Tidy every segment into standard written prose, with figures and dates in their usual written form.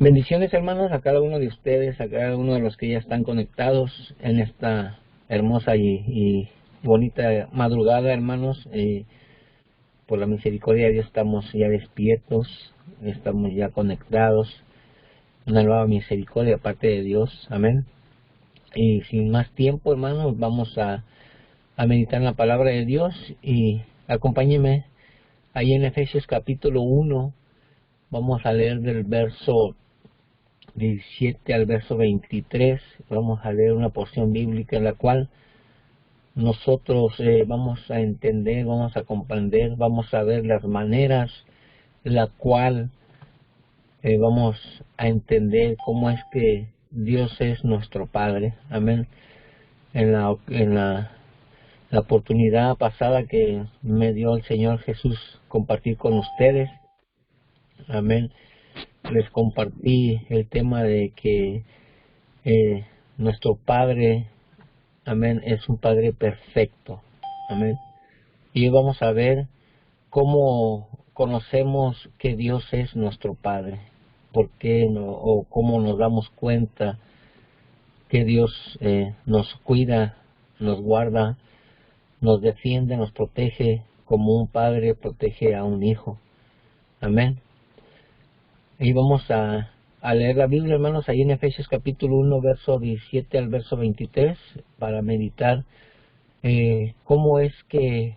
Bendiciones, hermanos, a cada uno de ustedes, a cada uno de los que ya están conectados en esta hermosa y bonita madrugada, hermanos. Por la misericordia de Dios estamos ya despiertos, estamos ya conectados. Una nueva misericordia de parte de Dios, amén. Y sin más tiempo, hermanos, vamos a meditar en la palabra de Dios y acompáñenme ahí en Efesios capítulo 1. Vamos a leer del verso 17 al verso 23. Vamos a leer una porción bíblica en la cual nosotros vamos a entender, vamos a comprender, vamos a ver las maneras en la cual vamos a entender cómo es que Dios es nuestro Padre. Amén. En la oportunidad pasada que me dio el Señor Jesús compartir con ustedes, amén, les compartí el tema de que nuestro Padre, amén, es un Padre perfecto, amén. Y hoy vamos a ver cómo conocemos que Dios es nuestro Padre, por qué o cómo nos damos cuenta que Dios nos cuida, nos guarda, nos defiende, nos protege como un padre protege a un hijo. Amén. Y vamos a leer la Biblia, hermanos, ahí en Efesios capítulo 1, verso 17 al verso 23, para meditar cómo es que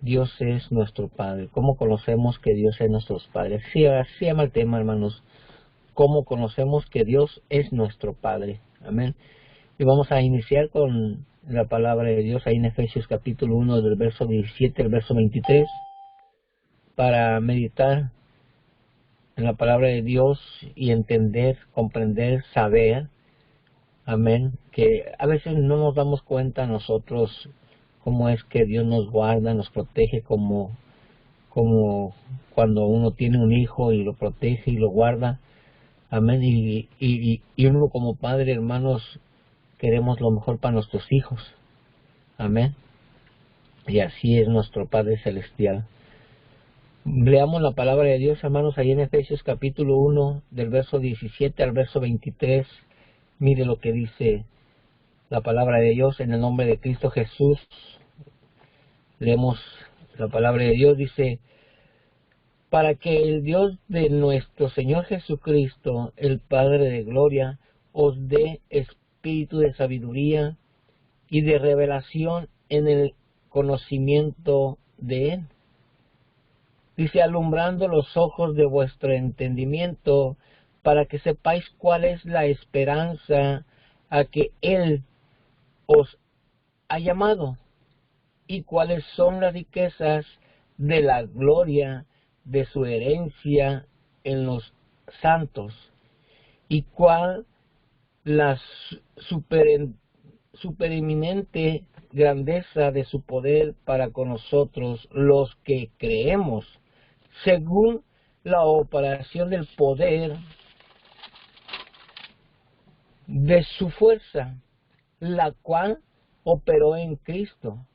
Dios es nuestro Padre, cómo conocemos que Dios es nuestro Padre. Así se llama el tema, hermanos, cómo conocemos que Dios es nuestro Padre. Amén. Y vamos a iniciar con la palabra de Dios ahí en Efesios capítulo 1 del verso 17 al verso 23 para meditar en la palabra de Dios y entender, comprender, saber, amén, que a veces no nos damos cuenta nosotros cómo es que Dios nos guarda, nos protege, como cuando uno tiene un hijo y lo protege y lo guarda, amén, y uno como padre, hermanos, queremos lo mejor para nuestros hijos, amén, y así es nuestro Padre Celestial. Leamos la palabra de Dios, hermanos, ahí en Efesios capítulo 1, del verso 17 al verso 23. Mire lo que dice la palabra de Dios en el nombre de Cristo Jesús. Leemos la palabra de Dios, dice: para que el Dios de nuestro Señor Jesucristo, el Padre de gloria, os dé espíritu de sabiduría y de revelación en el conocimiento de Él. Dice: alumbrando los ojos de vuestro entendimiento, para que sepáis cuál es la esperanza a que Él os ha llamado, y cuáles son las riquezas de la gloria de su herencia en los santos, y cuál la supereminente grandeza de su poder para con nosotros los que creemos, según la operación del poder de su fuerza, la cual operó en Cristo,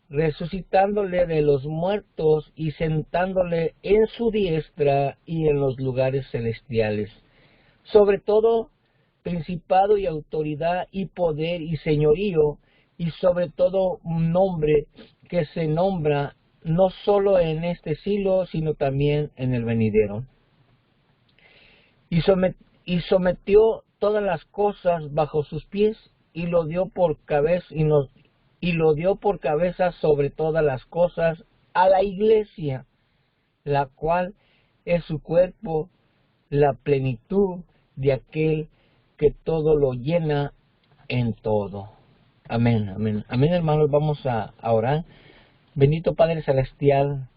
resucitándole de los muertos y sentándole en su diestra y en los lugares celestiales, sobre todo principado y autoridad y poder y señorío, y sobre todo un nombre que se nombra no solo en este siglo, sino también en el venidero. Y sometió todas las cosas bajo sus pies, y lo dio por cabeza, y lo dio por cabeza sobre todas las cosas a la iglesia, la cual es su cuerpo, la plenitud de aquel que todo lo llena en todo. Amén, amén, amén, hermanos. Vamos a orar. Bendito Padre Celestial,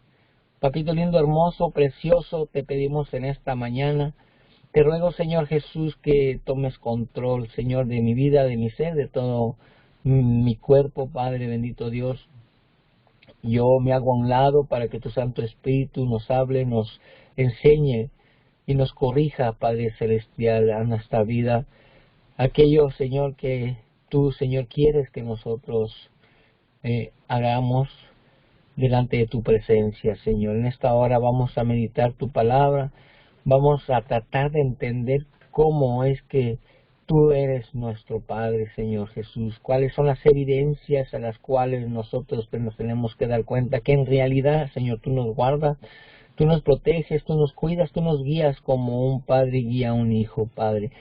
Papito lindo, hermoso, precioso, te pedimos en esta mañana. Te ruego, Señor Jesús, que tomes control, Señor, de mi vida, de mi ser, de todo mi cuerpo, Padre bendito Dios. Yo me hago a un lado para que tu Santo Espíritu nos hable, nos enseñe y nos corrija, Padre Celestial, a nuestra vida. Aquello, Señor, que tú, Señor, quieres que nosotros hagamos delante de tu presencia, Señor. En esta hora vamos a meditar tu palabra, vamos a tratar de entender cómo es que tú eres nuestro Padre, Señor Jesús. Cuáles son las evidencias a las cuales nosotros nos tenemos que dar cuenta que en realidad, Señor, tú nos guardas, tú nos proteges, tú nos cuidas, tú nos guías como un padre guía a un hijo, Padre.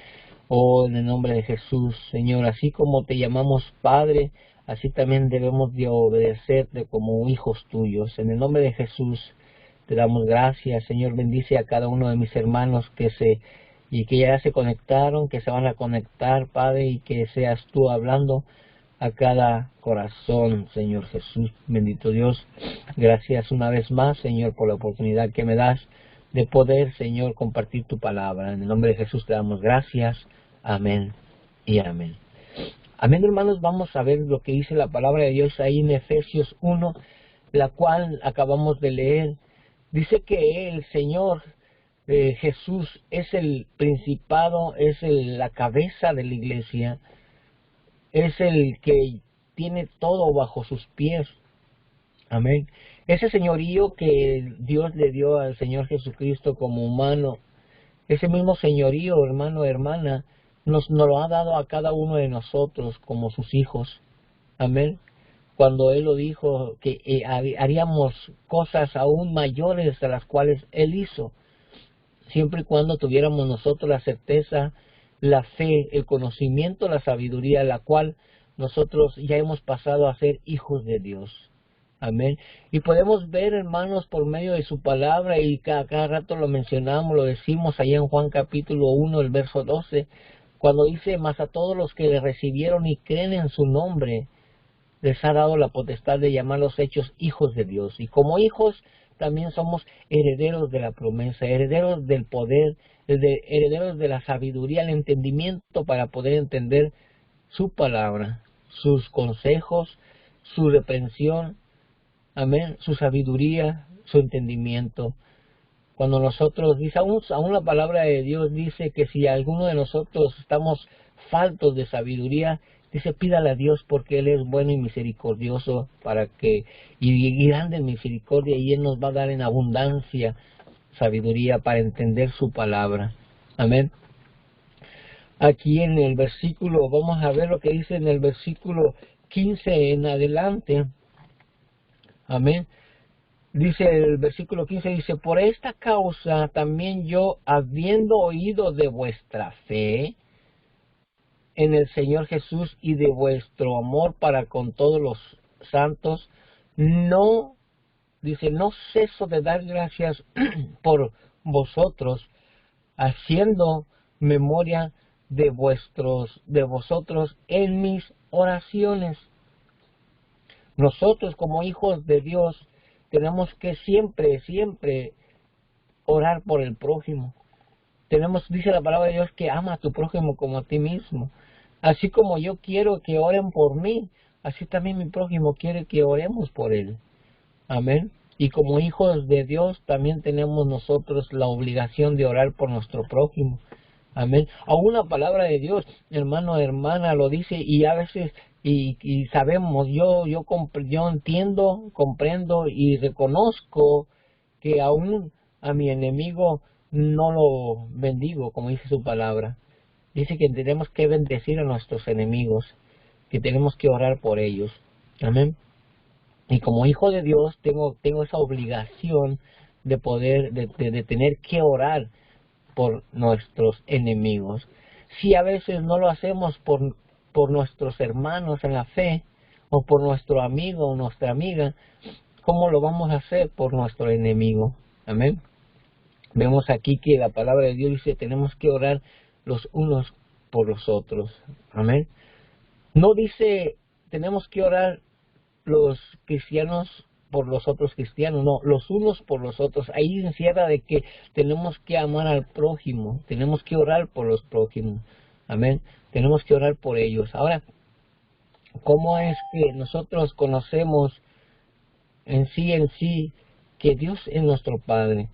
Oh, en el nombre de Jesús, Señor, así como te llamamos Padre, así también debemos de obedecerte como hijos tuyos. En el nombre de Jesús te damos gracias, Señor. Bendice a cada uno de mis hermanos que ya se conectaron, que se van a conectar, Padre, y que seas tú hablando a cada corazón, Señor Jesús. Bendito Dios, gracias una vez más, Señor, por la oportunidad que me das de poder, Señor, compartir tu palabra. En el nombre de Jesús te damos gracias. Amén y amén. Amén, hermanos. Vamos a ver lo que dice la palabra de Dios ahí en Efesios 1, la cual acabamos de leer. Dice que el Señor Jesús es el principado, es la cabeza de la iglesia, es el que tiene todo bajo sus pies. Amén. Ese señorío que Dios le dio al Señor Jesucristo como humano, ese mismo señorío, hermano, hermana, nos lo ha dado a cada uno de nosotros como sus hijos. Amén. Cuando Él lo dijo, que haríamos cosas aún mayores a las cuales Él hizo, siempre y cuando tuviéramos nosotros la certeza, la fe, el conocimiento, la sabiduría, la cual nosotros ya hemos pasado a ser hijos de Dios. Amén. Y podemos ver, hermanos, por medio de su palabra, y cada rato lo mencionamos, lo decimos allá en Juan capítulo 1, el verso 12, cuando dice: mas a todos los que le recibieron y creen en su nombre, les ha dado la potestad de llamarlos hechos hijos de Dios. Y como hijos también somos herederos de la promesa, herederos del poder, herederos de la sabiduría, el entendimiento para poder entender su palabra, sus consejos, su reprensión, amén, su sabiduría, su entendimiento. Cuando nosotros, dice, aún la palabra de Dios dice que si alguno de nosotros estamos faltos de sabiduría, dice, pídale a Dios porque Él es bueno y misericordioso y grande en misericordia, y Él nos va a dar en abundancia sabiduría para entender su palabra. Amén. Aquí en el versículo, vamos a ver lo que dice en el versículo 15 en adelante. Amén. Dice el versículo 15, dice: por esta causa también yo, habiendo oído de vuestra fe en el Señor Jesús y de vuestro amor para con todos los santos, no ceso de dar gracias por vosotros, haciendo memoria de vosotros en mis oraciones. Nosotros como hijos de Dios tenemos que siempre orar por el prójimo. Dice la palabra de Dios que ama a tu prójimo como a ti mismo. Así como yo quiero que oren por mí, así también mi prójimo quiere que oremos por él. Amén. Y como hijos de Dios también tenemos nosotros la obligación de orar por nuestro prójimo. Amén. Aún la palabra de Dios, hermano, hermana, lo dice, y a veces y sabemos, yo entiendo, comprendo y reconozco que aún a mi enemigo no lo bendigo, como dice su palabra. Dice que tenemos que bendecir a nuestros enemigos, que tenemos que orar por ellos. Amén. Y como hijo de Dios tengo esa obligación de poder, de tener que orar por nuestros enemigos. Si a veces no lo hacemos por nuestros hermanos en la fe, o por nuestro amigo o nuestra amiga, ¿cómo lo vamos a hacer por nuestro enemigo? Amén. Vemos aquí que la palabra de Dios dice: tenemos que orar los unos por los otros. Amén. No dice tenemos que orar los cristianos por los otros cristianos, no, los unos por los otros. Ahí encierra de que tenemos que amar al prójimo, tenemos que orar por los prójimos. Amén. Tenemos que orar por ellos. Ahora, ¿cómo es que nosotros conocemos en sí que Dios es nuestro Padre,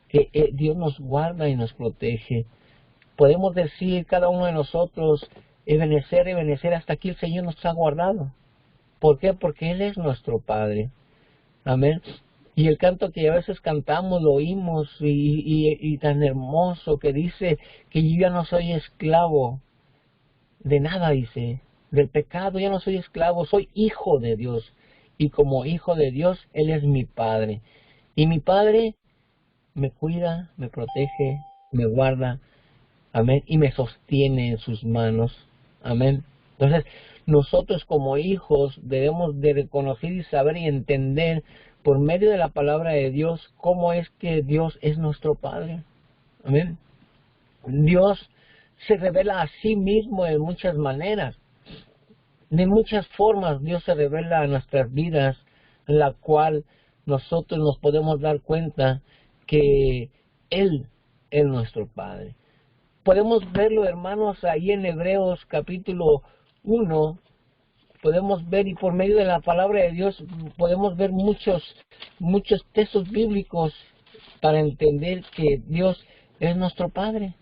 que Dios nos guarda y nos protege? Podemos decir cada uno de nosotros: Ebenezer, hasta aquí el Señor nos ha guardado. ¿Por qué? Porque Él es nuestro Padre. Amén. Y el canto que a veces cantamos, lo oímos, y tan hermoso, que dice que yo ya no soy esclavo de nada, dice, del pecado, ya no soy esclavo, soy hijo de Dios. Y como hijo de Dios, Él es mi Padre. Y mi Padre me cuida, me protege, me guarda, amén, y me sostiene en sus manos, amén. Entonces, nosotros como hijos debemos de reconocer y saber y entender por medio de la palabra de Dios cómo es que Dios es nuestro Padre, amén. Dios se revela a sí mismo de muchas maneras, de muchas formas. Dios se revela a nuestras vidas, en la cual nosotros nos podemos dar cuenta que Él es nuestro Padre. Podemos verlo, hermanos, ahí en Hebreos capítulo 1, podemos ver, y por medio de la palabra de Dios podemos ver muchos textos bíblicos para entender que Dios es nuestro Padre.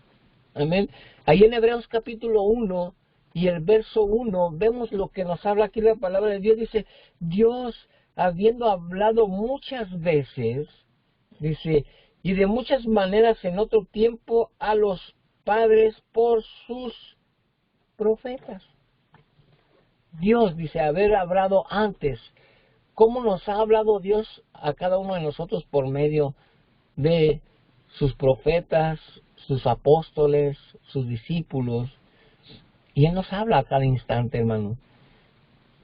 Amén. Ahí en Hebreos capítulo 1 y el verso 1 vemos lo que nos habla aquí la palabra de Dios. Dice, Dios, habiendo hablado muchas veces, dice, y de muchas maneras en otro tiempo a los padres por sus profetas. Dios, dice, haber hablado antes. ¿Cómo nos ha hablado Dios a cada uno de nosotros? Por medio de sus profetas, sus apóstoles, sus discípulos. Y Él nos habla a cada instante, hermano.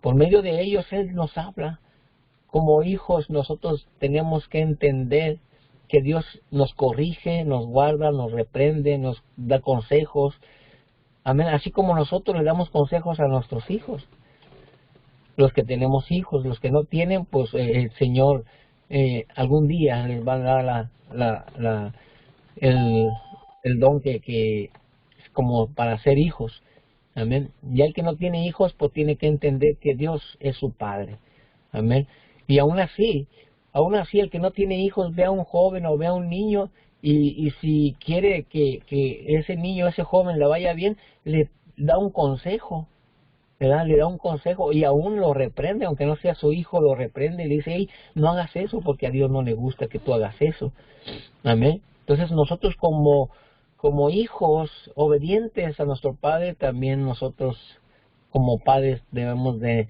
Por medio de ellos Él nos habla. Como hijos nosotros tenemos que entender que Dios nos corrige, nos guarda, nos reprende, nos da consejos. Amén. Así como nosotros le damos consejos a nuestros hijos. Los que tenemos hijos, los que no tienen, pues el Señor algún día les va a dar el don que es como para ser hijos. Amén. Y el que no tiene hijos, pues tiene que entender que Dios es su Padre. Amén. Y aún así el que no tiene hijos ve a un joven o ve a un niño y si quiere que ese niño, ese joven le vaya bien, le da un consejo, ¿verdad? Le da un consejo y aún lo reprende, aunque no sea su hijo, lo reprende y le dice, hey, no hagas eso porque a Dios no le gusta que tú hagas eso. Amén. Entonces nosotros como hijos obedientes a nuestro Padre, también nosotros como padres debemos de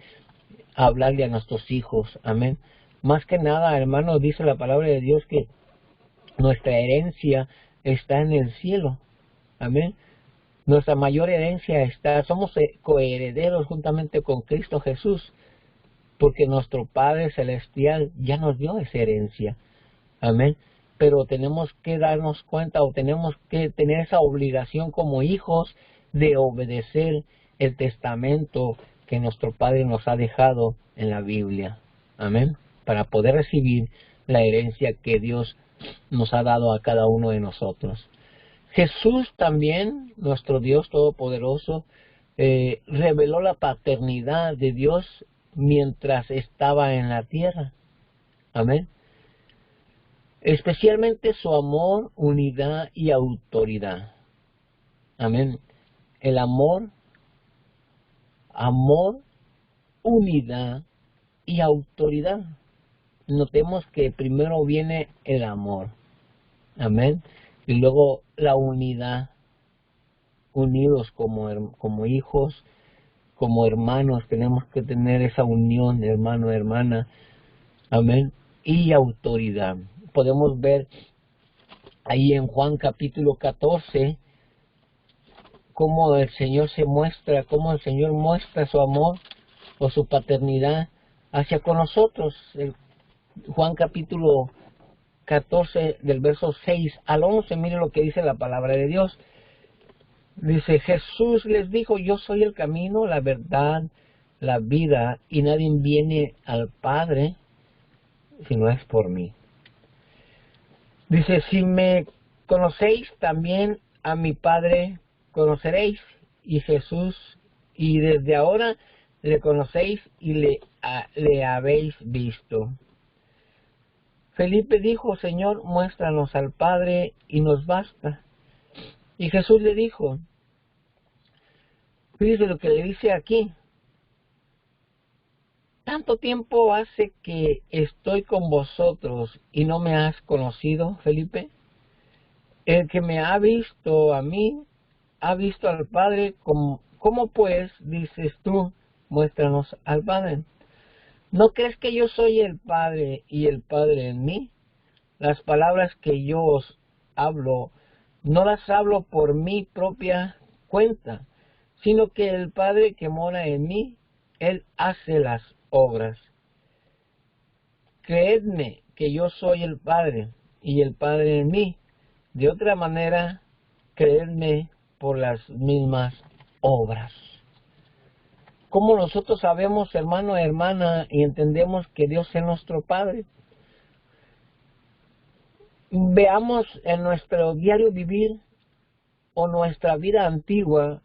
hablarle a nuestros hijos. Amén. Más que nada, hermano, dice la palabra de Dios que nuestra herencia está en el cielo. Amén. Nuestra mayor herencia somos coherederos juntamente con Cristo Jesús, porque nuestro Padre Celestial ya nos dio esa herencia. Amén. Pero tenemos que darnos cuenta o tenemos que tener esa obligación como hijos de obedecer el testamento que nuestro Padre nos ha dejado en la Biblia. Amén. Para poder recibir la herencia que Dios nos ha dado a cada uno de nosotros. Jesús también, nuestro Dios Todopoderoso, reveló la paternidad de Dios mientras estaba en la tierra. Amén. Especialmente su amor, unidad y autoridad. Amén. El amor, unidad y autoridad. Notemos que primero viene el amor. Amén. Y luego la unidad. Unidos como hijos, como hermanos. Tenemos que tener esa unión, hermano, hermana. Amén. Y autoridad. Podemos ver ahí en Juan capítulo 14 cómo el Señor se muestra, cómo el Señor muestra su amor o su paternidad hacia con nosotros. Juan capítulo 14 del verso 6 al 11, mire lo que dice la palabra de Dios. Dice, Jesús les dijo, yo soy el camino, la verdad, la vida, y nadie viene al Padre si no es por mí. Dice, si me conocéis, también a mi Padre conoceréis. Y Jesús, y desde ahora le conocéis y le habéis visto. Felipe dijo, Señor, muéstranos al Padre y nos basta. Y Jesús le dijo, fíjese lo que le dice aquí, ¿tanto tiempo hace que estoy con vosotros y no me has conocido, Felipe? El que me ha visto a mí, ha visto al Padre. ¿Cómo pues dices tú, muéstranos al Padre? ¿No crees que yo soy el Padre y el Padre en mí? Las palabras que yo os hablo, no las hablo por mi propia cuenta, sino que el Padre que mora en mí, Él hace las obras. Creedme que yo soy el Padre y el Padre en mí. De otra manera, creedme por las mismas obras. ¿Cómo nosotros sabemos, hermano, hermana, y entendemos que Dios es nuestro Padre? Veamos en nuestro diario vivir o nuestra vida antigua,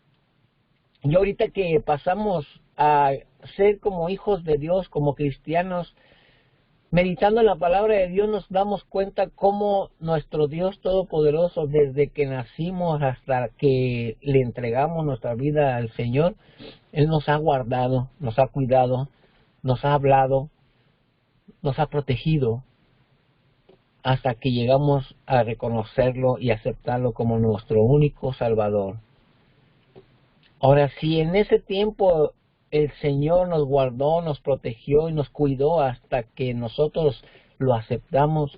y ahorita que pasamos a ser como hijos de Dios, como cristianos, meditando en la palabra de Dios, nos damos cuenta cómo nuestro Dios Todopoderoso, desde que nacimos hasta que le entregamos nuestra vida al Señor, Él nos ha guardado, nos ha cuidado, nos ha hablado, nos ha protegido, hasta que llegamos a reconocerlo y aceptarlo como nuestro único Salvador. Ahora, si en ese tiempo el Señor nos guardó, nos protegió y nos cuidó hasta que nosotros lo aceptamos,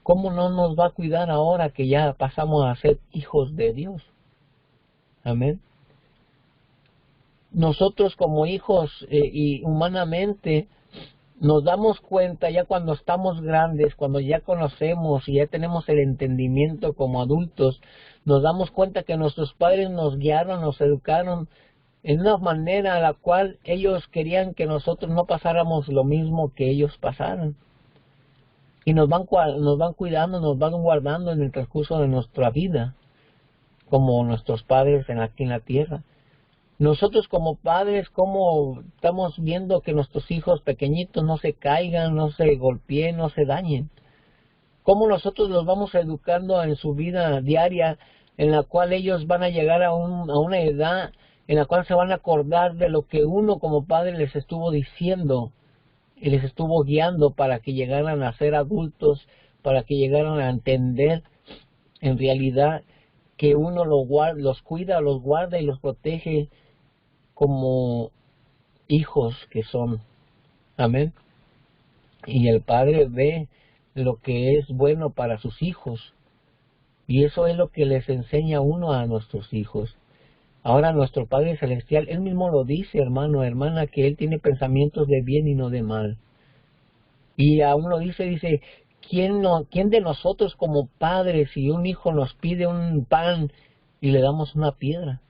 ¿cómo no nos va a cuidar ahora que ya pasamos a ser hijos de Dios? Amén. Nosotros como hijos y humanamente nos damos cuenta ya cuando estamos grandes, cuando ya conocemos y ya tenemos el entendimiento como adultos, nos damos cuenta que nuestros padres nos guiaron, nos educaron en una manera a la cual ellos querían que nosotros no pasáramos lo mismo que ellos pasaron. Y nos van cuidando, nos van guardando en el transcurso de nuestra vida, como nuestros padres aquí en la tierra. Nosotros como padres, como estamos viendo que nuestros hijos pequeñitos no se caigan, no se golpeen, no se dañen. Cómo nosotros los vamos educando en su vida diaria, en la cual ellos van a llegar a una edad en la cual se van a acordar de lo que uno como padre les estuvo diciendo y les estuvo guiando para que llegaran a ser adultos, para que llegaran a entender en realidad que uno los cuida, los guarda y los protege como hijos que son. Amén. Y el Padre ve lo que es bueno para sus hijos. Y eso es lo que les enseña uno a nuestros hijos. Ahora nuestro Padre Celestial, Él mismo lo dice, hermano, hermana, que Él tiene pensamientos de bien y no de mal. Y aún lo dice, ¿quién de nosotros como padres, si un hijo nos pide un pan y le damos una piedra?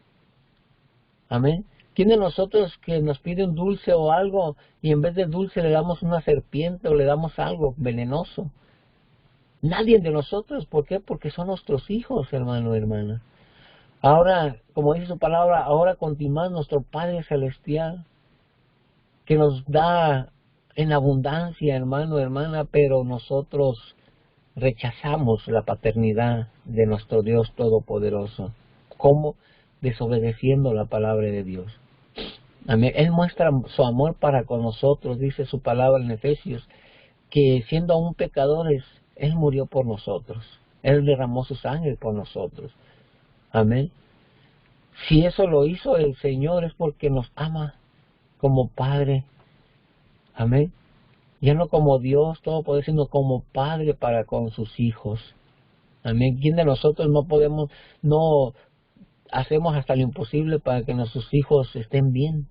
Amén. ¿Quién de nosotros que nos pide un dulce o algo y en vez de dulce le damos una serpiente o le damos algo venenoso? Nadie de nosotros. ¿Por qué? Porque son nuestros hijos, hermano, hermana. Ahora, como dice su palabra, ahora continúa nuestro Padre Celestial, que nos da en abundancia, hermano, hermana, pero nosotros rechazamos la paternidad de nuestro Dios Todopoderoso. ¿Cómo? Desobedeciendo la palabra de Dios. Amén. Él muestra su amor para con nosotros, dice su palabra en Efesios, que siendo aún pecadores, Él murió por nosotros. Él derramó su sangre por nosotros. Amén. Si eso lo hizo el Señor es porque nos ama como Padre. Amén. Ya no como Dios Todopoderoso, sino como Padre para con sus hijos. Amén. ¿Quién de nosotros no hacemos hasta lo imposible para que nuestros hijos estén bien?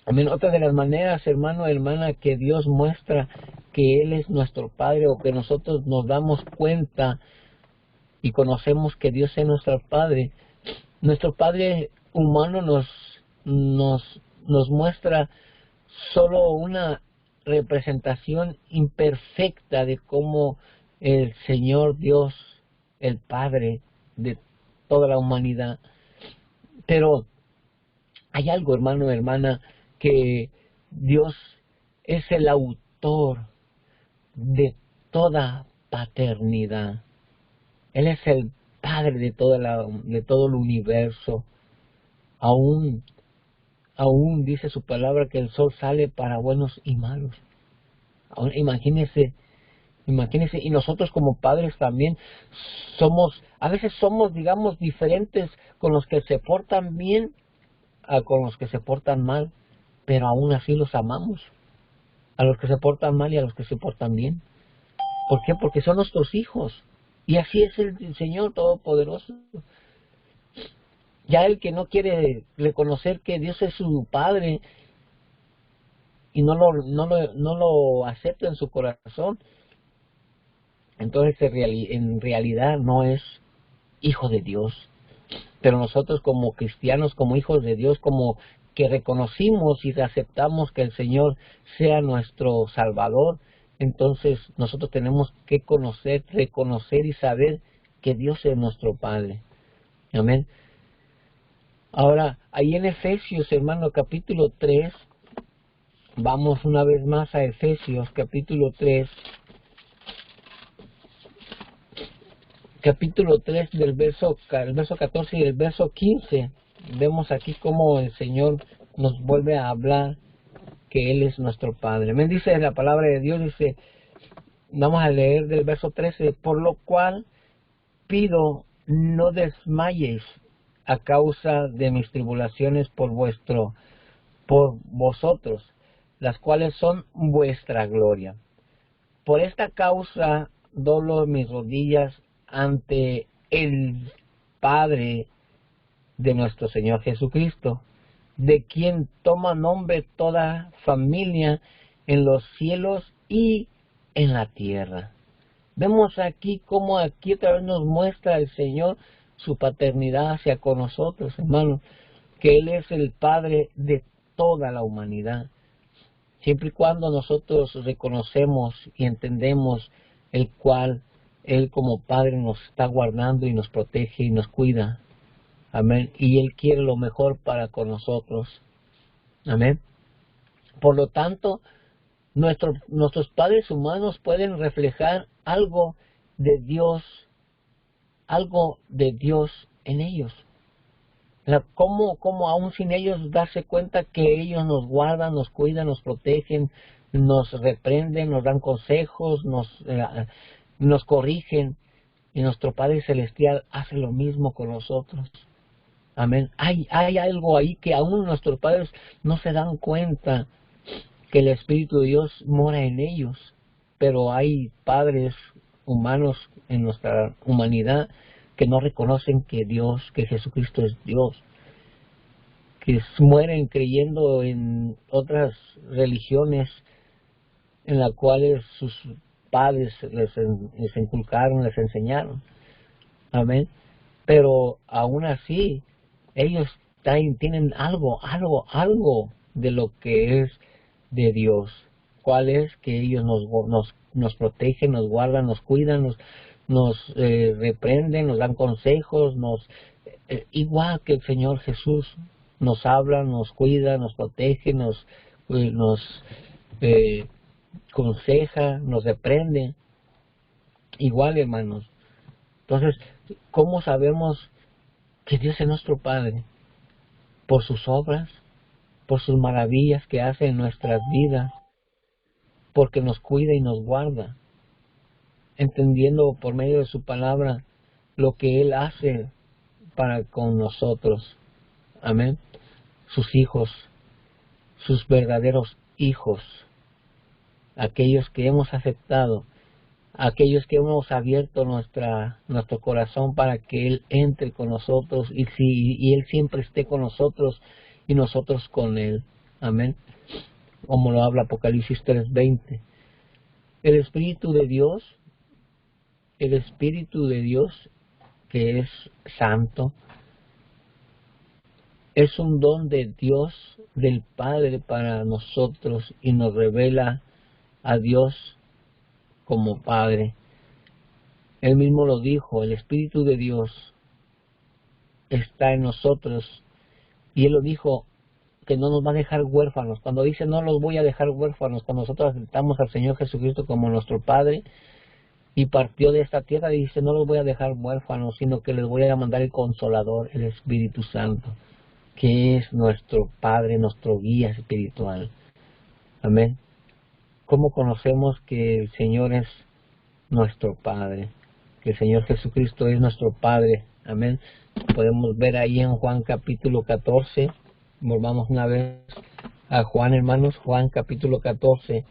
Amén. Otra de las maneras, hermano, hermana, que Dios muestra que Él es nuestro Padre, o que nosotros nos damos cuenta y conocemos que Dios es nuestro Padre humano nos muestra solo una representación imperfecta de cómo el Señor Dios, el Padre de toda la humanidad. Pero hay algo, hermano, hermana, que Dios es el autor de toda paternidad. Él es el Padre de todo el universo. Aún aún dice su palabra que el sol sale para buenos y malos. Ahora imagínense, y nosotros como padres también a veces somos, digamos, diferentes con los que se portan bien a con los que se portan mal, pero aún así los amamos, a los que se portan mal y a los que se portan bien. ¿Por qué? Porque son nuestros hijos, y así es el Señor Todopoderoso. Ya el que no quiere reconocer que Dios es su Padre y no lo acepta en su corazón, entonces en realidad no es hijo de Dios. Pero nosotros como cristianos, como hijos de Dios, como que reconocimos y aceptamos que el Señor sea nuestro Salvador, entonces nosotros tenemos que reconocer y saber que Dios es nuestro Padre. Amén. Ahora, ahí en Efesios, hermano, capítulo 3, vamos una vez más a Efesios, capítulo 3 del verso 14 y el verso 15, vemos aquí cómo el Señor nos vuelve a hablar que Él es nuestro Padre. Me dice la palabra de Dios, dice, vamos a leer del verso 13, por lo cual pido no desmayéis a causa de mis tribulaciones por vosotros, las cuales son vuestra gloria. Por esta causa doblo mis rodillas ante el Padre de nuestro Señor Jesucristo, de quien toma nombre toda familia en los cielos y en la tierra. Vemos aquí cómo aquí otra vez nos muestra el Señor su paternidad hacia con nosotros, hermanos, que Él es el Padre de toda la humanidad. Siempre y cuando nosotros reconocemos y entendemos el cual Él como Padre nos está guardando y nos protege y nos cuida. Amén. Y Él quiere lo mejor para con nosotros. Amén. Por lo tanto, nuestros padres humanos pueden reflejar algo de Dios en ellos. Cómo aún sin ellos darse cuenta que ellos nos guardan, nos cuidan, nos protegen, nos reprenden, nos dan consejos, nos corrigen, y nuestro Padre Celestial hace lo mismo con nosotros. Amén. Hay algo ahí que aún nuestros padres no se dan cuenta que el Espíritu de Dios mora en ellos, pero hay padres humanos en nuestra humanidad que no reconocen que Jesucristo es Dios, que mueren creyendo en otras religiones en las cuales sus padres les inculcaron, les enseñaron. Amén. Pero aún así, ellos tienen algo de lo que es de Dios. ¿Cuál es? Que ellos nos protegen, nos guardan, nos cuidan, nos reprenden, nos dan consejos, igual que el Señor Jesús nos habla, nos cuida, nos protege, nos aconseja, nos reprende. Igual, hermanos. Entonces, ¿cómo sabemos que Dios es nuestro Padre? Por sus obras, por sus maravillas que hace en nuestras vidas, porque nos cuida y nos guarda, entendiendo por medio de su palabra lo que Él hace para con nosotros. Amén. Sus hijos, sus verdaderos hijos, aquellos que hemos aceptado, aquellos que hemos abierto nuestro corazón para que Él entre con nosotros y Él siempre esté con nosotros y nosotros con Él. Amén. Como lo habla Apocalipsis 3:20. El Espíritu de Dios, que es santo, es un don de Dios, del Padre para nosotros, y nos revela a Dios como Padre. Él mismo lo dijo, el Espíritu de Dios está en nosotros, y Él lo dijo, que no nos va a dejar huérfanos. Cuando dice no los voy a dejar huérfanos, cuando nosotros aceptamos al Señor Jesucristo como nuestro Padre y partió de esta tierra, dice no los voy a dejar huérfanos, sino que les voy a mandar el Consolador, el Espíritu Santo. que es nuestro Padre, nuestro guía espiritual. Amén. ¿Cómo conocemos que el Señor es nuestro Padre? Que el Señor Jesucristo es nuestro Padre. Amén. Podemos ver ahí en Juan capítulo 14. Volvamos una vez a Juan, hermanos. Juan capítulo 14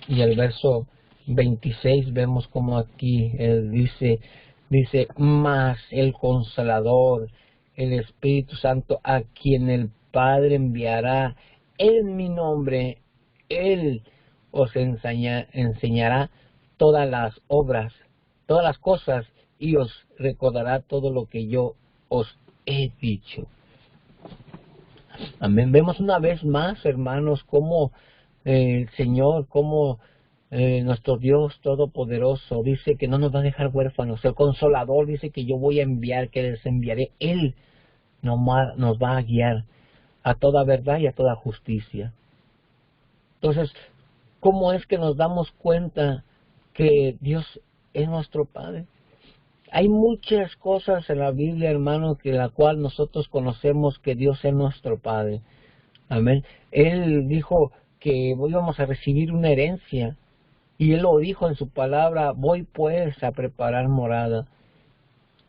y el verso 26. Vemos como aquí él dice, mas el Consolador, el Espíritu Santo, a quien el Padre enviará en mi nombre, Él os enseñará todas las obras, todas las cosas, y os recordará todo lo que yo os he dicho. Amén. Vemos una vez más, hermanos, cómo el Señor, cómo nuestro Dios Todopoderoso dice que no nos va a dejar huérfanos. El Consolador dice que yo voy a enviar, que les enviaré. Él nos va a guiar a toda verdad y a toda justicia. Entonces, ¿cómo es que nos damos cuenta que Dios es nuestro Padre? Hay muchas cosas en la Biblia, hermano, que la cual nosotros conocemos que Dios es nuestro Padre. Amén. Él dijo que íbamos a recibir una herencia. Y Él lo dijo en su palabra, voy pues a preparar morada.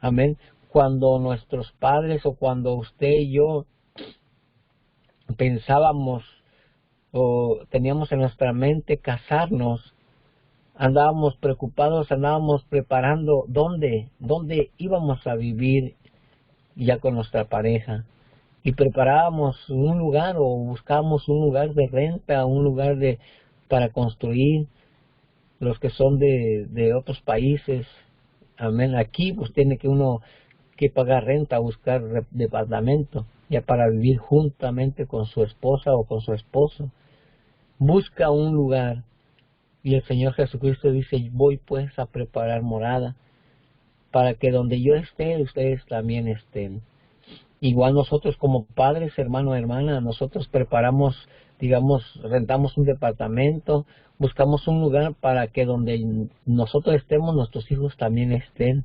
Amén. Cuando nuestros padres o cuando usted y yo pensábamos o teníamos en nuestra mente casarnos, andábamos preocupados, andábamos preparando dónde íbamos a vivir ya con nuestra pareja. Y preparábamos un lugar o buscábamos un lugar de renta, un lugar para construir. Los que son de otros países, amén, aquí pues tiene que uno que pagar renta, buscar departamento, ya para vivir juntamente con su esposa o con su esposo. Busca un lugar, y el Señor Jesucristo dice, voy pues a preparar morada, para que donde yo esté, ustedes también estén. Igual nosotros como padres, hermano, hermana, nosotros preparamos, digamos, rentamos un departamento, buscamos un lugar para que donde nosotros estemos, nuestros hijos también estén.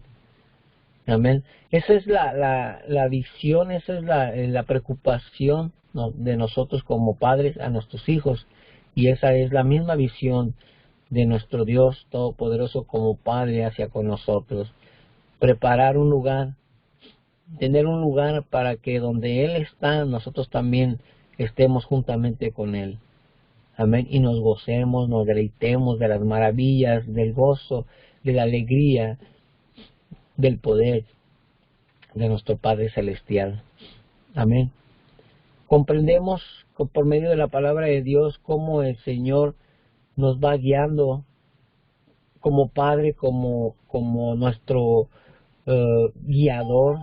Amén. Esa es la visión, esa es la preocupación, ¿no?, de nosotros como padres a nuestros hijos. Y esa es la misma visión de nuestro Dios Todopoderoso como Padre hacia con nosotros. Preparar un lugar, tener un lugar para que donde Él está, nosotros también estemos juntamente con Él. Amén. Y nos gocemos, nos deleitemos de las maravillas, del gozo, de la alegría, del poder de nuestro Padre Celestial. Amén. Comprendemos por medio de la palabra de Dios cómo el Señor nos va guiando como Padre, como nuestro guiador,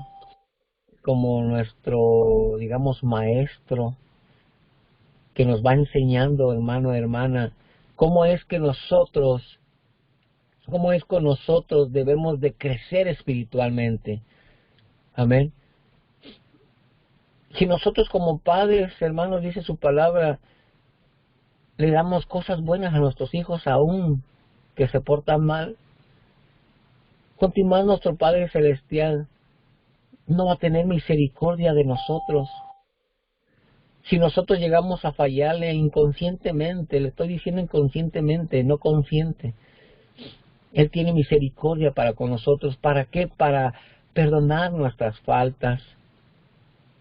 como nuestro, digamos, maestro, que nos va enseñando, hermano, hermana, cómo es con nosotros debemos de crecer espiritualmente. Amén. Si nosotros como padres, hermanos, dice su palabra, le damos cosas buenas a nuestros hijos aún que se portan mal, continuar nuestro Padre Celestial no va a tener misericordia de nosotros. Si nosotros llegamos a fallarle inconscientemente, le estoy diciendo inconscientemente, no consciente, Él tiene misericordia para con nosotros. ¿Para qué? Para perdonar nuestras faltas,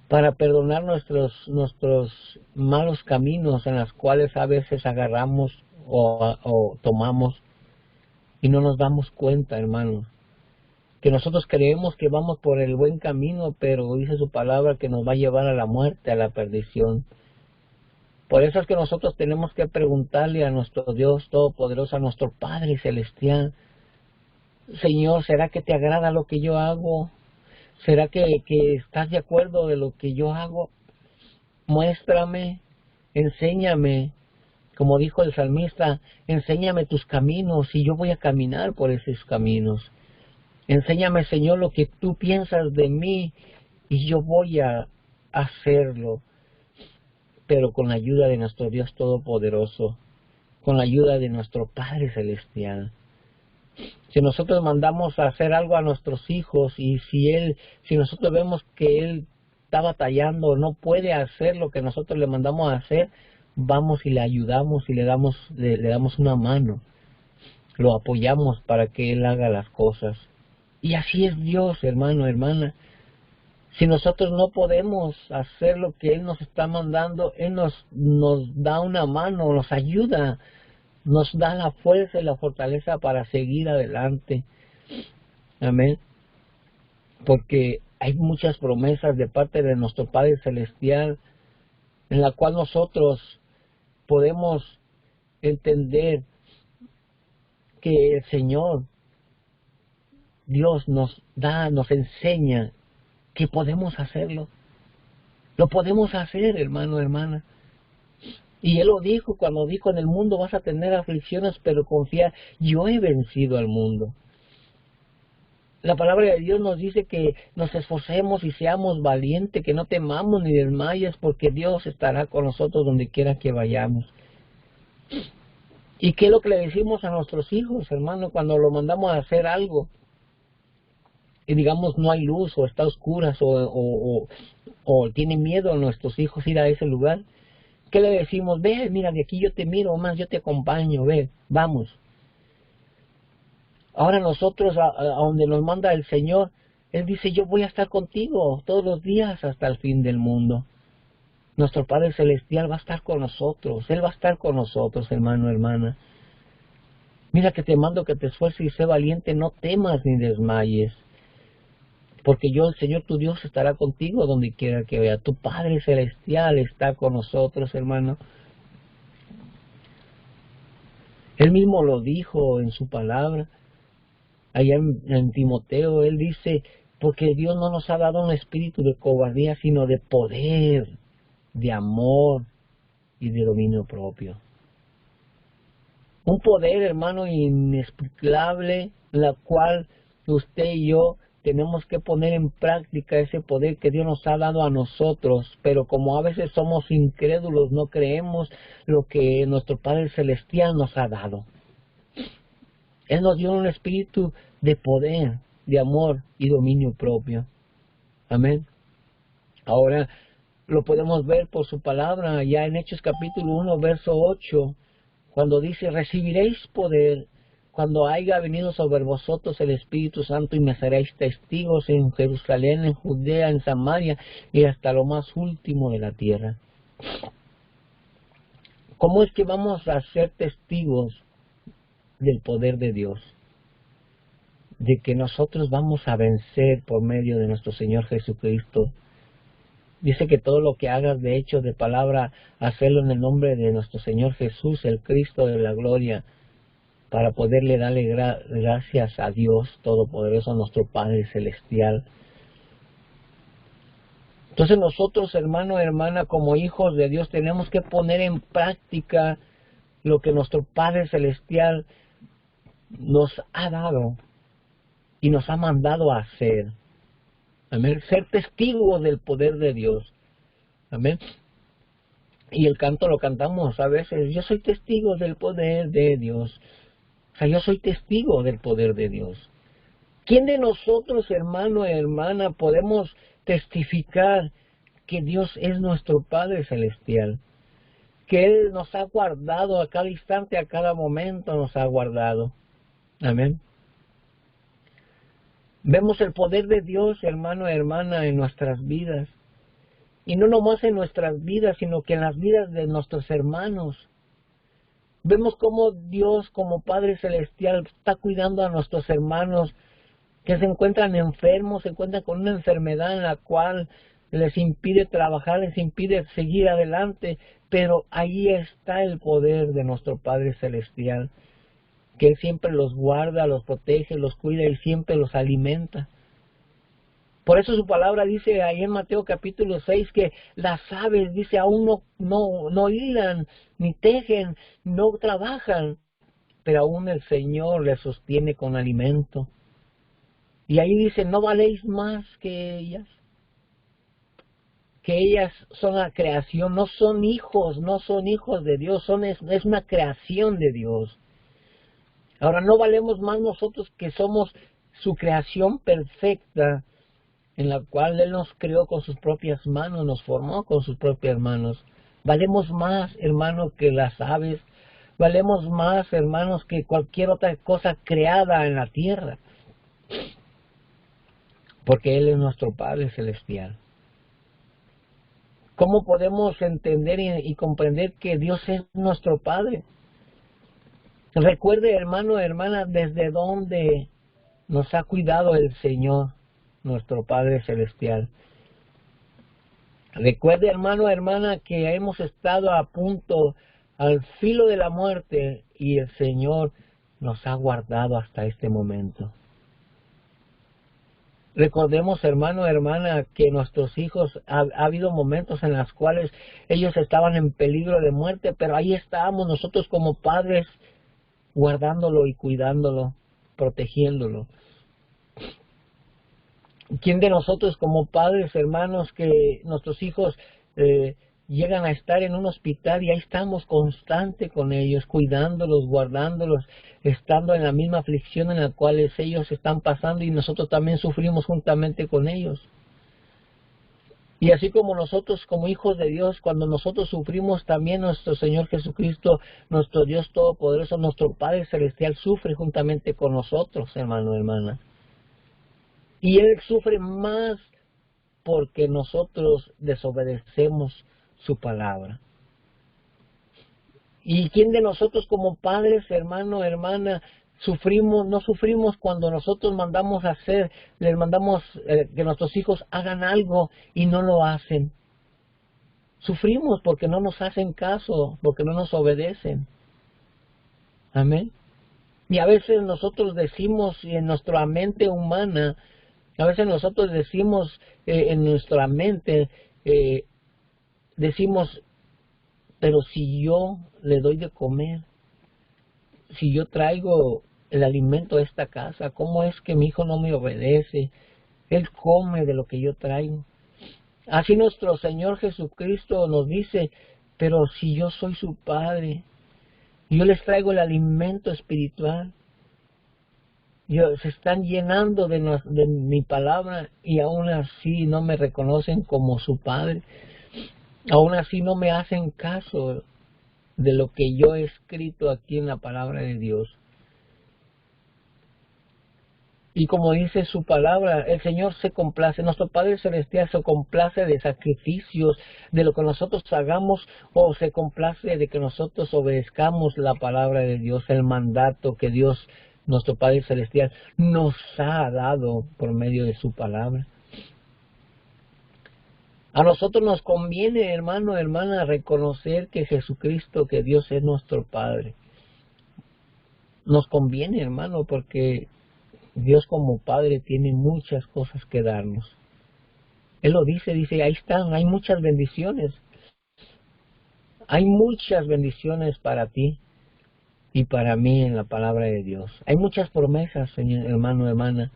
para perdonar nuestros malos caminos en los cuales a veces agarramos o tomamos y no nos damos cuenta, hermanos. Que nosotros creemos que vamos por el buen camino, pero dice su palabra que nos va a llevar a la muerte, a la perdición. Por eso es que nosotros tenemos que preguntarle a nuestro Dios Todopoderoso, a nuestro Padre Celestial, Señor, ¿será que te agrada lo que yo hago? ¿Será que estás de acuerdo de lo que yo hago? Muéstrame, enséñame, como dijo el salmista, enséñame tus caminos y yo voy a caminar por esos caminos. Enséñame, Señor, lo que tú piensas de mí y yo voy a hacerlo, pero con la ayuda de nuestro Dios Todopoderoso, con la ayuda de nuestro Padre Celestial. Si nosotros mandamos a hacer algo a nuestros hijos y si nosotros vemos que Él está batallando, no puede hacer lo que nosotros le mandamos a hacer, vamos y le ayudamos y le damos una mano, lo apoyamos para que Él haga las cosas. Y así es Dios, hermano, hermana. Si nosotros no podemos hacer lo que Él nos está mandando, Él nos da una mano, nos ayuda, nos da la fuerza y la fortaleza para seguir adelante. Amén. Porque hay muchas promesas de parte de nuestro Padre Celestial en la cual nosotros podemos entender que el Señor, Dios nos enseña que podemos hacerlo. Lo podemos hacer, hermano, hermana. Y Él lo dijo cuando dijo, en el mundo vas a tener aflicciones, pero confía, yo he vencido al mundo. La palabra de Dios nos dice que nos esforcemos y seamos valientes, que no temamos ni desmayes, porque Dios estará con nosotros donde quiera que vayamos. ¿Y qué es lo que le decimos a nuestros hijos, hermano, cuando lo mandamos a hacer algo? Y digamos no hay luz, o está oscuras, o tienen miedo nuestros hijos ir a ese lugar. ¿Qué le decimos? Ve, mira, de aquí yo te miro, más yo te acompaño, ve, vamos. Ahora nosotros, a donde nos manda el Señor, Él dice, yo voy a estar contigo todos los días hasta el fin del mundo. Nuestro Padre Celestial va a estar con nosotros, Él va a estar con nosotros, hermano, hermana. Mira que te mando que te esfuerces y sé valiente, no temas ni desmayes. Porque yo, el Señor tu Dios, estará contigo donde quiera que vea. Tu Padre Celestial está con nosotros, hermano. Él mismo lo dijo en su palabra. Allá en Timoteo, Él dice, porque Dios no nos ha dado un espíritu de cobardía, sino de poder, de amor y de dominio propio. Un poder, hermano, inexplicable, la cual usted y yo tenemos que poner en práctica ese poder que Dios nos ha dado a nosotros, pero como a veces somos incrédulos, no creemos lo que nuestro Padre Celestial nos ha dado. Él nos dio un espíritu de poder, de amor y dominio propio. Amén. Ahora lo podemos ver por su palabra, ya en Hechos capítulo 1, verso 8, cuando dice, recibiréis poder cuando haya venido sobre vosotros el Espíritu Santo y me seréis testigos en Jerusalén, en Judea, en Samaria y hasta lo más último de la tierra. ¿Cómo es que vamos a ser testigos del poder de Dios? De que nosotros vamos a vencer por medio de nuestro Señor Jesucristo. Dice que todo lo que hagas de hecho, de palabra, hacerlo en el nombre de nuestro Señor Jesús, el Cristo de la gloria, para poderle darle gracias a Dios Todopoderoso, a nuestro Padre Celestial. Entonces nosotros, hermano, hermana, como hijos de Dios, tenemos que poner en práctica lo que nuestro Padre Celestial nos ha dado y nos ha mandado a hacer. Amén. Ser testigos del poder de Dios. Amén. Y el canto lo cantamos a veces. Yo soy testigo del poder de Dios. O sea, yo soy testigo del poder de Dios. ¿Quién de nosotros, hermano, hermana, podemos testificar que Dios es nuestro Padre Celestial? Que Él nos ha guardado a cada instante, a cada momento nos ha guardado. Amén. Vemos el poder de Dios, hermano, hermana, en nuestras vidas. Y no nomás en nuestras vidas, sino que en las vidas de nuestros hermanos. Vemos cómo Dios, como Padre Celestial, está cuidando a nuestros hermanos que se encuentran enfermos, se encuentran con una enfermedad en la cual les impide trabajar, les impide seguir adelante, pero ahí está el poder de nuestro Padre Celestial, que Él siempre los guarda, los protege, los cuida y siempre los alimenta. Por eso su palabra dice ahí en Mateo capítulo 6 que las aves, dice, aún no hilan, ni tejen, no trabajan, pero aún el Señor les sostiene con alimento. Y ahí dice, no valéis más que ellas son la creación, no son hijos de Dios, es una creación de Dios. Ahora no valemos más nosotros que somos su creación perfecta, en la cual Él nos creó con sus propias manos, nos formó con sus propias manos. Valemos más, hermano, que las aves. Valemos más, hermanos, que cualquier otra cosa creada en la tierra. Porque Él es nuestro Padre Celestial. ¿Cómo podemos entender y comprender que Dios es nuestro Padre? Recuerde, hermano, hermana, desde dónde nos ha cuidado el Señor, nuestro Padre Celestial. Recuerde, hermano, hermana, que hemos estado a punto, al filo de la muerte, y el Señor nos ha guardado hasta este momento. Recordemos, hermano, hermana, que nuestros hijos, ha habido momentos en los cuales ellos estaban en peligro de muerte, pero ahí estábamos nosotros como padres, guardándolo y cuidándolo, protegiéndolo. ¿Quién de nosotros como padres, hermanos, que nuestros hijos llegan a estar en un hospital y ahí estamos constante con ellos, cuidándolos, guardándolos, estando en la misma aflicción en la cual ellos están pasando y nosotros también sufrimos juntamente con ellos? Y así como nosotros como hijos de Dios, cuando nosotros sufrimos, también nuestro Señor Jesucristo, nuestro Dios Todopoderoso, nuestro Padre Celestial sufre juntamente con nosotros, hermano, hermana. Y Él sufre más porque nosotros desobedecemos su palabra. ¿Y quién de nosotros como padres, hermano, hermana, no sufrimos cuando nosotros mandamos hacer, les mandamos que nuestros hijos hagan algo y no lo hacen? Sufrimos porque no nos hacen caso, porque no nos obedecen. Amén. Y a veces nosotros decimos en nuestra mente humana, a veces nosotros decimos en nuestra mente, decimos, pero si yo le doy de comer, si yo traigo el alimento a esta casa, ¿cómo es que mi hijo no me obedece? Él come de lo que yo traigo. Así nuestro Señor Jesucristo nos dice, pero si yo soy su Padre, yo les traigo el alimento espiritual, se están llenando de mi palabra y aún así no me reconocen como su Padre. Aún así no me hacen caso de lo que yo he escrito aquí en la palabra de Dios. Y como dice su palabra, el Señor se complace, nuestro Padre Celestial se complace de sacrificios, de lo que nosotros hagamos, o se complace de que nosotros obedezcamos la palabra de Dios, el mandato que Dios, nuestro Padre Celestial, nos ha dado por medio de su palabra. A nosotros nos conviene, hermano, hermana, reconocer que Jesucristo, que Dios es nuestro Padre. Nos conviene, hermano, porque Dios como Padre tiene muchas cosas que darnos. Él lo dice, ahí están, hay muchas bendiciones. Hay muchas bendiciones para ti y para mí en la palabra de Dios. Hay muchas promesas, señor, hermano, hermana.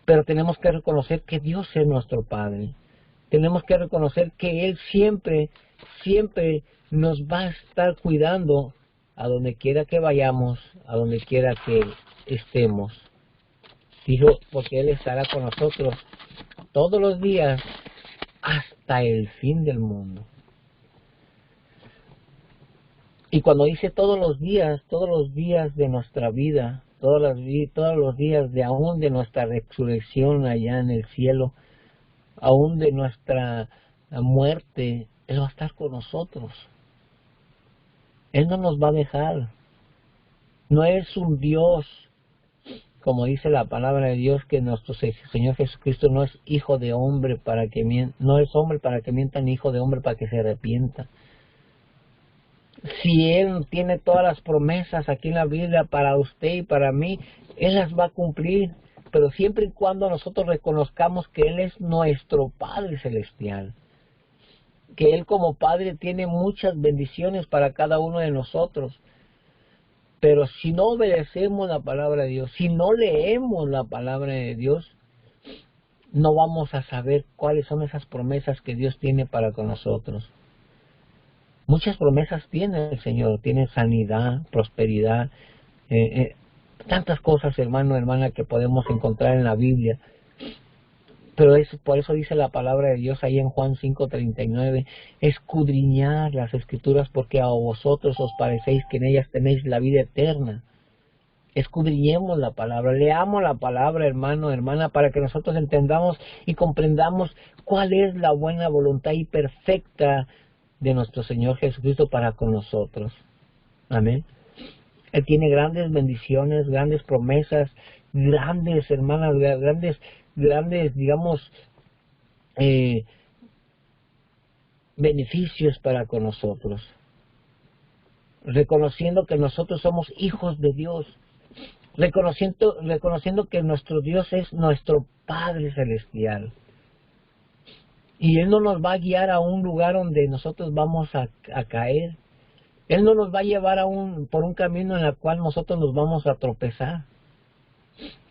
Pero tenemos que reconocer que Dios es nuestro Padre. Tenemos que reconocer que Él siempre, siempre nos va a estar cuidando a donde quiera que vayamos, a donde quiera que estemos. Dijo, porque Él estará con nosotros todos los días hasta el fin del mundo. Y cuando dice todos los días de nuestra vida, todos los días de aún de nuestra resurrección allá en el cielo, aún de nuestra muerte, Él va a estar con nosotros. Él no nos va a dejar. No es un Dios, como dice la palabra de Dios, que nuestro Señor Jesucristo no es hijo de hombre para que mienta, no es hombre para que mienta, ni hijo de hombre para que se arrepienta. Si Él tiene todas las promesas aquí en la Biblia para usted y para mí, Él las va a cumplir. Pero siempre y cuando nosotros reconozcamos que Él es nuestro Padre Celestial, que Él como Padre tiene muchas bendiciones para cada uno de nosotros. Pero si no obedecemos la palabra de Dios, si no leemos la palabra de Dios, no vamos a saber cuáles son esas promesas que Dios tiene para con nosotros. Muchas promesas tiene el Señor, tiene sanidad, prosperidad, tantas cosas, hermano, hermana, que podemos encontrar en la Biblia. Pero por eso dice la palabra de Dios ahí en Juan 5:39, escudriñar las Escrituras porque a vosotros os parecéis que en ellas tenéis la vida eterna. Escudriñemos la palabra, leamos la palabra, hermano, hermana, para que nosotros entendamos y comprendamos cuál es la buena voluntad y perfecta de nuestro Señor Jesucristo para con nosotros. Amén. Él tiene grandes bendiciones, grandes promesas, grandes, hermanas, grandes, digamos, beneficios para con nosotros. Reconociendo que nosotros somos hijos de Dios. Reconociendo que nuestro Dios es nuestro Padre Celestial. Y Él no nos va a guiar a un lugar donde nosotros vamos a caer. Él no nos va a llevar por un camino en el cual nosotros nos vamos a tropezar.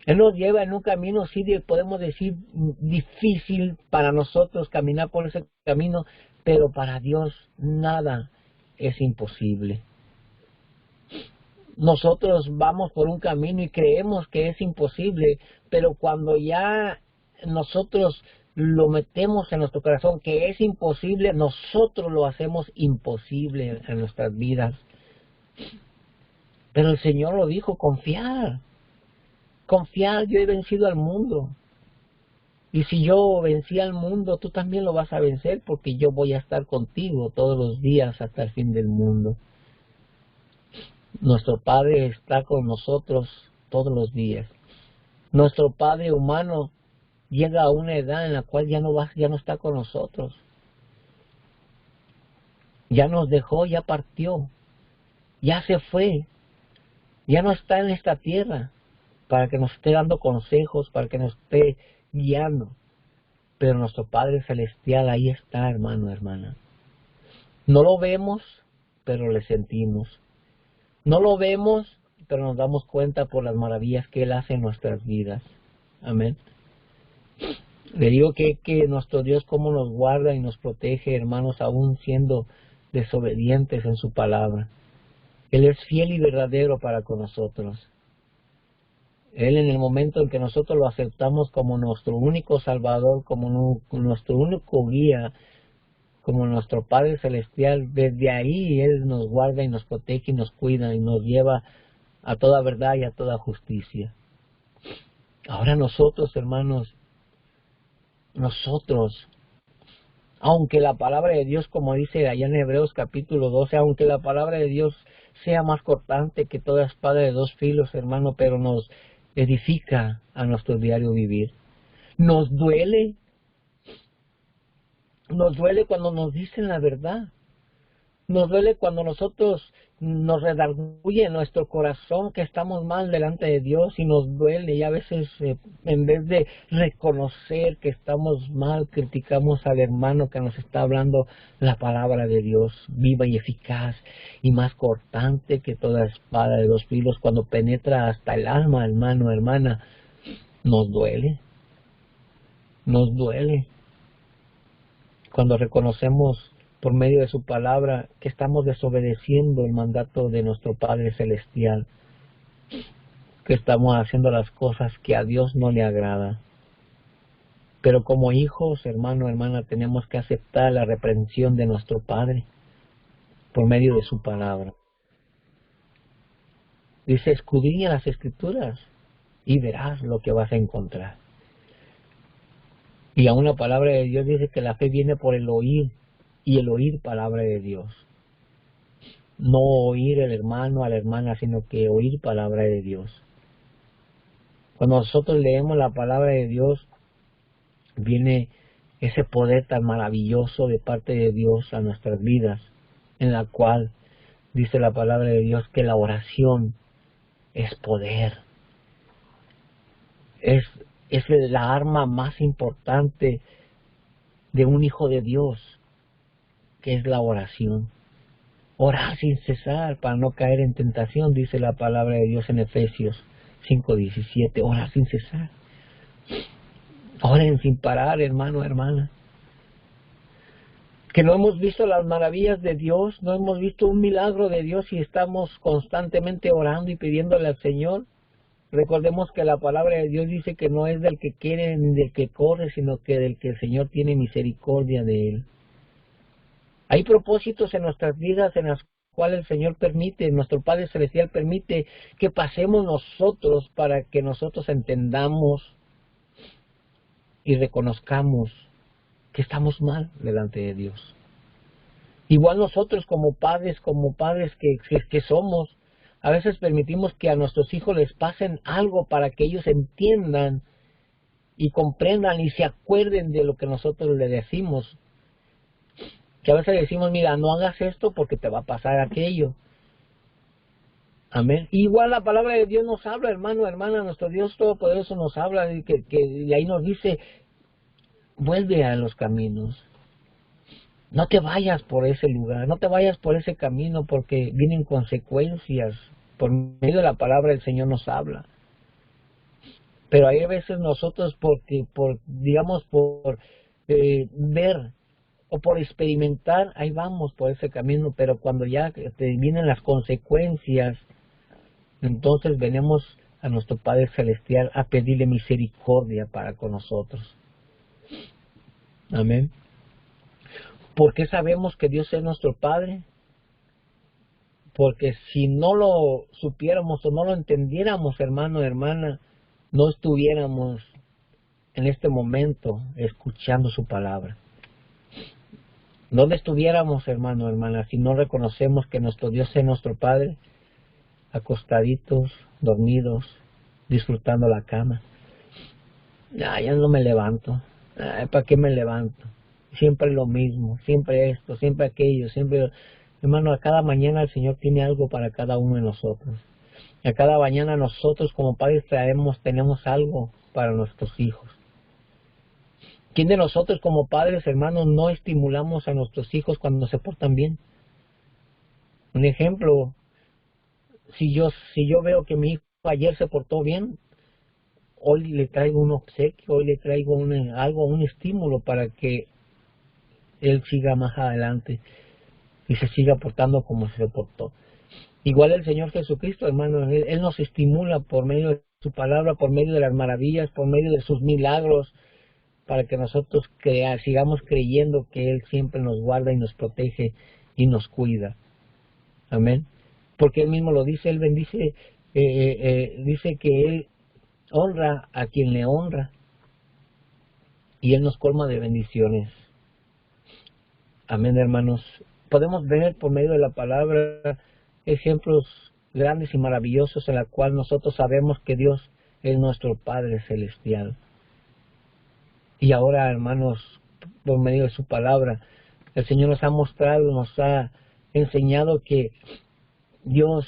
Él nos lleva en un camino, sí, podemos decir, difícil para nosotros caminar por ese camino, pero para Dios nada es imposible. Nosotros vamos por un camino y creemos que es imposible, pero cuando ya nosotros lo metemos en nuestro corazón que es imposible, nosotros lo hacemos imposible en nuestras vidas. Pero el Señor lo dijo, confiar, yo he vencido al mundo. Y si yo vencí al mundo, tú también lo vas a vencer, porque yo voy a estar contigo todos los días hasta el fin del mundo. Nuestro Padre está con nosotros todos los días. Nuestro Padre humano llega a una edad en la cual ya no está con nosotros. Ya nos dejó, ya partió, ya se fue, ya no está en esta tierra para que nos esté dando consejos, para que nos esté guiando. Pero nuestro Padre Celestial ahí está, hermano, hermana. No lo vemos, pero le sentimos. No lo vemos, pero nos damos cuenta por las maravillas que Él hace en nuestras vidas. Amén. Le digo que nuestro Dios cómo nos guarda y nos protege, hermanos, aún siendo desobedientes en su palabra. Él es fiel y verdadero para con nosotros. Él, en el momento en que nosotros lo aceptamos como nuestro único Salvador, como nuestro único guía, como nuestro Padre Celestial, desde ahí Él nos guarda y nos protege y nos cuida y nos lleva a toda verdad y a toda justicia. Ahora nosotros, hermanos, aunque la palabra de Dios, como dice allá en Hebreos capítulo 12, aunque la palabra de Dios sea más cortante que toda espada de dos filos, hermano, pero nos edifica a nuestro diario vivir. Nos duele cuando nos dicen la verdad. Nos duele cuando nosotros nos redarguye en nuestro corazón que estamos mal delante de Dios y nos duele, y a veces en vez de reconocer que estamos mal, criticamos al hermano que nos está hablando la palabra de Dios viva y eficaz y más cortante que toda espada de dos filos, cuando penetra hasta el alma, hermano, hermana. Nos duele cuando reconocemos por medio de su palabra que estamos desobedeciendo el mandato de nuestro Padre Celestial, que estamos haciendo las cosas que a Dios no le agrada. Pero como hijos, hermano, hermana, tenemos que aceptar la reprensión de nuestro Padre por medio de su palabra. Dice, escudriña las Escrituras y verás lo que vas a encontrar. Y aún la palabra de Dios dice que la fe viene por el oír, y el oír palabra de Dios. No oír el hermano a la hermana, sino que oír palabra de Dios. Cuando nosotros leemos la palabra de Dios, viene ese poder tan maravilloso de parte de Dios a nuestras vidas, en la cual dice la palabra de Dios que la oración es poder. Es la arma más importante de un hijo de Dios, que es la oración. Orar sin cesar para no caer en tentación, dice la palabra de Dios en Efesios 5:17. Orar sin cesar. Oren sin parar, hermano, hermana. Que no hemos visto las maravillas de Dios, no hemos visto un milagro de Dios y estamos constantemente orando y pidiéndole al Señor. Recordemos que la palabra de Dios dice que no es del que quiere ni del que corre, sino que del que el Señor tiene misericordia de él. Hay propósitos en nuestras vidas en las cuales el Señor permite, nuestro Padre Celestial permite que pasemos nosotros para que nosotros entendamos y reconozcamos que estamos mal delante de Dios. Igual nosotros como padres que somos, a veces permitimos que a nuestros hijos les pasen algo para que ellos entiendan y comprendan y se acuerden de lo que nosotros les decimos. Que a veces decimos, mira, no hagas esto porque te va a pasar aquello. Amén. Igual la palabra de Dios nos habla, hermano, hermana, nuestro Dios Todopoderoso nos habla y que ahí nos dice, vuelve a los caminos. No te vayas por ese lugar, no te vayas por ese camino porque vienen consecuencias. Por medio de la palabra el Señor nos habla. Pero hay veces nosotros por ver o por experimentar, ahí vamos por ese camino, pero cuando ya vienen las consecuencias, entonces venimos a nuestro Padre Celestial a pedirle misericordia para con nosotros. Amén. ¿Por qué sabemos que Dios es nuestro Padre? Porque si no lo supiéramos o no lo entendiéramos, hermano, hermana, no estuviéramos en este momento escuchando su palabra. ¿Dónde estuviéramos, hermano, hermana, si no reconocemos que nuestro Dios es nuestro Padre? Acostaditos, dormidos, disfrutando la cama. Ya no me levanto. ¿Para qué me levanto? Siempre lo mismo, siempre esto, siempre aquello, siempre... Hermano, a cada mañana el Señor tiene algo para cada uno de nosotros. A cada mañana nosotros como padres tenemos algo para nuestros hijos. ¿Quién de nosotros como padres, hermanos, no estimulamos a nuestros hijos cuando se portan bien? Un ejemplo, si yo veo que mi hijo ayer se portó bien, hoy le traigo un obsequio, hoy le traigo un estímulo para que él siga más adelante y se siga portando como se portó. Igual el Señor Jesucristo, hermano, Él nos estimula por medio de su palabra, por medio de las maravillas, por medio de sus milagros, para que nosotros sigamos creyendo que Él siempre nos guarda y nos protege y nos cuida. Amén. Porque Él mismo lo dice, Él bendice, dice que Él honra a quien le honra y Él nos colma de bendiciones. Amén, hermanos. Podemos ver por medio de la palabra ejemplos grandes y maravillosos en la cual nosotros sabemos que Dios es nuestro Padre Celestial. Y ahora, hermanos, por medio de su palabra, el Señor nos ha mostrado, nos ha enseñado que Dios,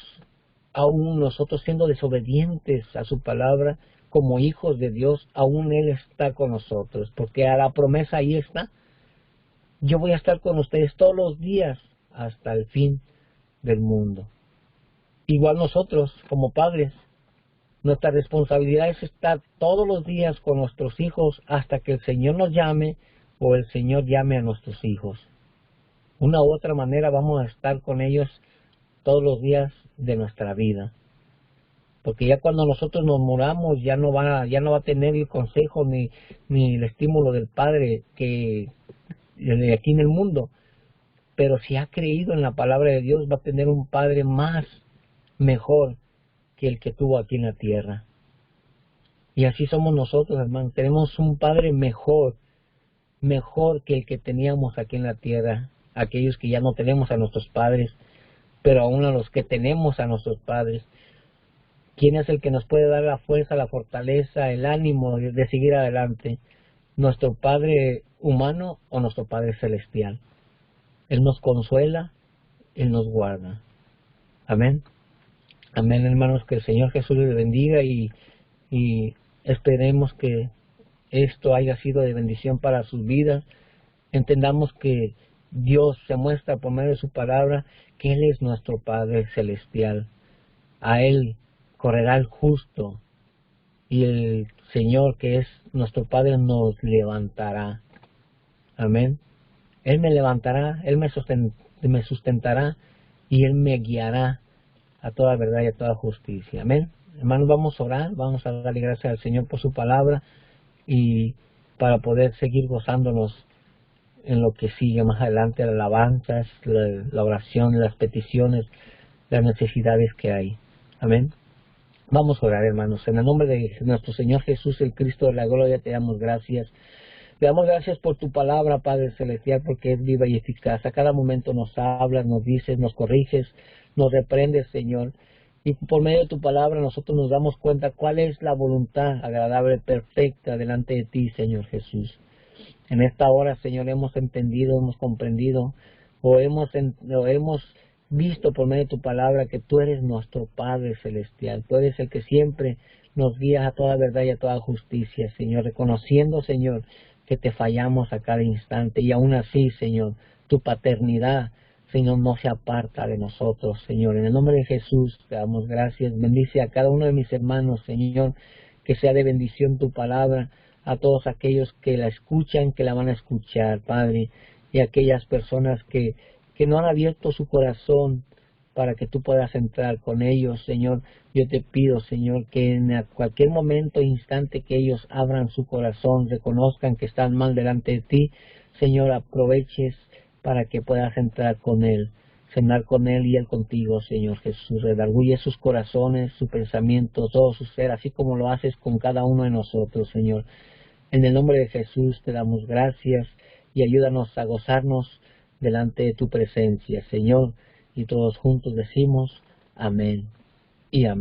aún nosotros siendo desobedientes a su palabra, como hijos de Dios, aún Él está con nosotros, porque a la promesa ahí está. Yo voy a estar con ustedes todos los días hasta el fin del mundo. Igual nosotros, como padres, nuestra responsabilidad es estar todos los días con nuestros hijos hasta que el Señor nos llame o el Señor llame a nuestros hijos. Una u otra manera vamos a estar con ellos todos los días de nuestra vida. Porque ya cuando nosotros nos muramos ya no va a tener el consejo ni el estímulo del Padre que de aquí en el mundo. Pero si ha creído en la palabra de Dios va a tener un Padre mejor que el que tuvo aquí en la tierra. Y así somos nosotros, hermanos. Tenemos un Padre mejor que el que teníamos aquí en la tierra. Aquellos que ya no tenemos a nuestros padres, pero aún a los que tenemos a nuestros padres. ¿Quién es el que nos puede dar la fuerza, la fortaleza, el ánimo de seguir adelante? ¿Nuestro Padre humano o nuestro Padre celestial? Él nos consuela, Él nos guarda. Amén. Amén, hermanos, que el Señor Jesús les bendiga y esperemos que esto haya sido de bendición para sus vidas. Entendamos que Dios se muestra por medio de su palabra que Él es nuestro Padre celestial. A Él correrá el justo y el Señor, que es nuestro Padre, nos levantará. Amén. Él me levantará, Él me sustentará y Él me guiará a toda verdad y a toda justicia. Amén. Hermanos, vamos a orar, vamos a darle gracias al Señor por su palabra y para poder seguir gozándonos en lo que sigue más adelante, las alabanzas, la oración, las peticiones, las necesidades que hay. Amén. Vamos a orar, hermanos. En el nombre de nuestro Señor Jesús, el Cristo de la gloria, te damos gracias. Te damos gracias por tu palabra, Padre Celestial, porque es viva y eficaz. A cada momento nos hablas, nos dices, nos corriges, nos reprendes, Señor. Y por medio de tu palabra nosotros nos damos cuenta cuál es la voluntad agradable, perfecta delante de ti, Señor Jesús. En esta hora, Señor, hemos entendido, hemos comprendido o hemos visto por medio de tu palabra que tú eres nuestro Padre Celestial. Tú eres el que siempre nos guía a toda verdad y a toda justicia, Señor, reconociendo, Señor, que te fallamos a cada instante y aún así, Señor, tu paternidad, Señor, no se aparta de nosotros, Señor. En el nombre de Jesús te damos gracias. Bendice a cada uno de mis hermanos, Señor, que sea de bendición tu palabra a todos aquellos que la escuchan, que la van a escuchar, Padre, y a aquellas personas que no han abierto su corazón para que tú puedas entrar con ellos, Señor. Yo te pido, Señor, que en cualquier momento e instante que ellos abran su corazón, reconozcan que están mal delante de ti, Señor, aproveches para que puedas entrar con Él, cenar con Él y Él contigo, Señor Jesús. Redarguye sus corazones, su pensamiento, todo su ser, así como lo haces con cada uno de nosotros, Señor. En el nombre de Jesús te damos gracias y ayúdanos a gozarnos delante de tu presencia, Señor. Y todos juntos decimos amén y amén.